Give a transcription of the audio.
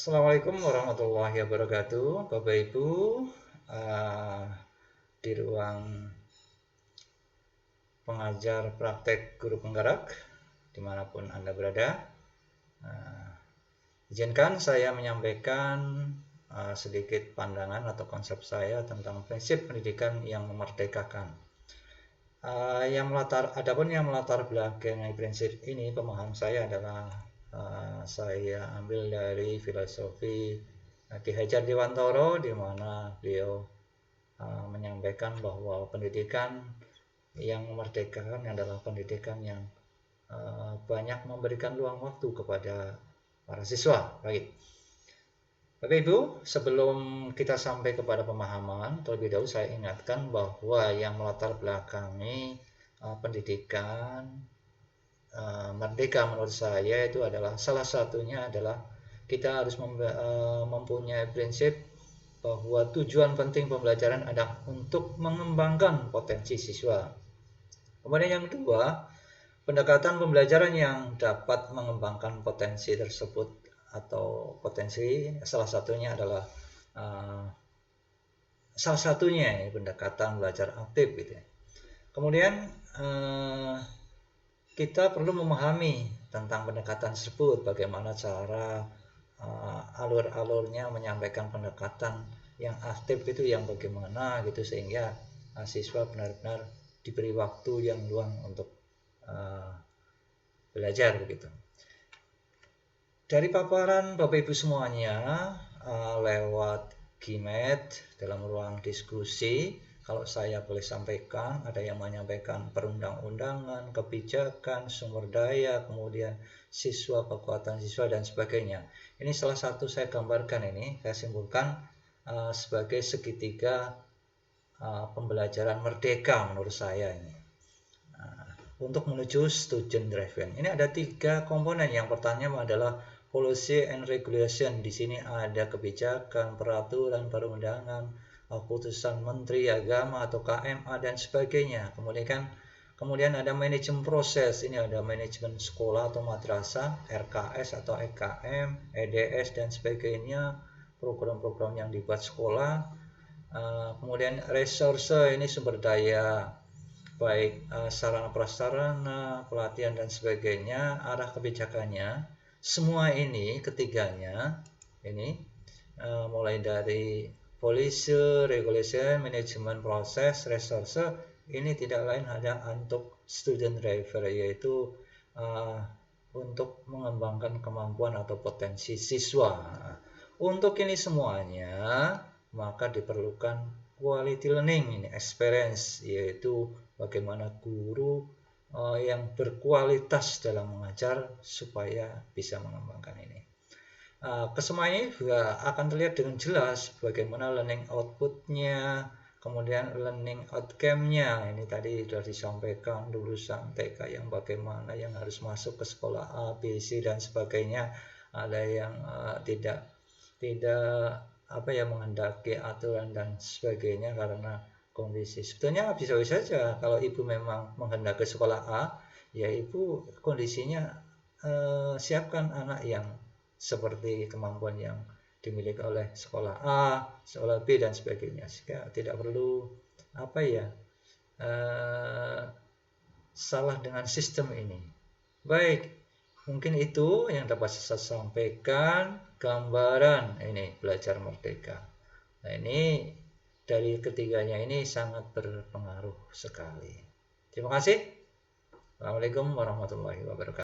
Assalamualaikum warahmatullahi wabarakatuh, Bapak Ibu, di ruang pengajar praktek guru penggerak dimanapun Anda berada. Izinkan saya menyampaikan sedikit pandangan atau konsep saya tentang prinsip pendidikan yang memerdekakan. Adapun yang melatar belakangi prinsip ini, pemahaman saya adalah saya ambil dari filosofi Ki Hajar Dewantara, di mana beliau menyampaikan bahwa pendidikan yang memerdekakan adalah pendidikan yang banyak memberikan luang waktu kepada para siswa. Baik, Bapak Ibu, sebelum kita sampai kepada pemahaman, terlebih dahulu saya ingatkan bahwa yang melatar belakangi pendidikan merdeka menurut saya itu adalah salah satunya adalah kita harus mempunyai prinsip bahwa tujuan penting pembelajaran adalah untuk mengembangkan potensi siswa. Kemudian yang kedua, pendekatan pembelajaran yang dapat mengembangkan potensi tersebut atau potensi salah satunya adalah pendekatan belajar aktif gitu ya. Kemudian kita perlu memahami tentang pendekatan tersebut, bagaimana cara alur-alurnya menyampaikan pendekatan yang aktif itu yang bagaimana gitu, sehingga siswa benar-benar diberi waktu yang luang untuk belajar begitu. Dari paparan Bapak Ibu semuanya lewat GIMET dalam ruang diskusi, kalau saya boleh sampaikan, ada yang menyampaikan perundang-undangan, kebijakan, sumber daya, kemudian siswa, kekuatan siswa, dan sebagainya. Ini salah satu saya gambarkan, ini saya simpulkan sebagai segitiga pembelajaran merdeka menurut saya ini. Untuk menuju student driven. Ini ada 3 komponen. Yang pertama adalah policy and regulation. Di sini ada kebijakan, peraturan, perundangan, putusan menteri agama atau KMA dan sebagainya. Kemudian ada manajemen proses. Ini ada manajemen sekolah atau madrasah, RKS atau EKM, EDS dan sebagainya, program-program yang dibuat sekolah. Kemudian resource, ini sumber daya, baik sarana prasarana, pelatihan dan sebagainya, arah kebijakannya. Semua ini ketiganya ini mulai dari policy, regulation, manajemen proses, resource, ini tidak lain hanya untuk student driver, yaitu untuk mengembangkan kemampuan atau potensi siswa. Untuk ini semuanya maka diperlukan quality learning, ini experience, yaitu bagaimana guru yang berkualitas dalam mengajar supaya bisa mengembangkan ini. Kesemuanya ini juga akan terlihat dengan jelas bagaimana learning output-nya, kemudian learning outcome-nya. Ini tadi sudah disampaikan lulusan TK yang bagaimana yang harus masuk ke sekolah A, B, C dan sebagainya. Ada yang tidak menghendaki aturan dan sebagainya karena kondisi. Sebetulnya bisa-bisa saja kalau ibu memang menghendaki sekolah A, ya ibu kondisinya siapkan anak yang seperti kemampuan yang dimiliki oleh sekolah A, sekolah B dan sebagainya, sehingga tidak perlu salah dengan sistem ini. Baik, mungkin itu yang dapat saya sampaikan, gambaran ini belajar merdeka. Nah, ini dari ketiganya ini sangat berpengaruh sekali. Terima kasih. Assalamualaikum warahmatullahi wabarakatuh.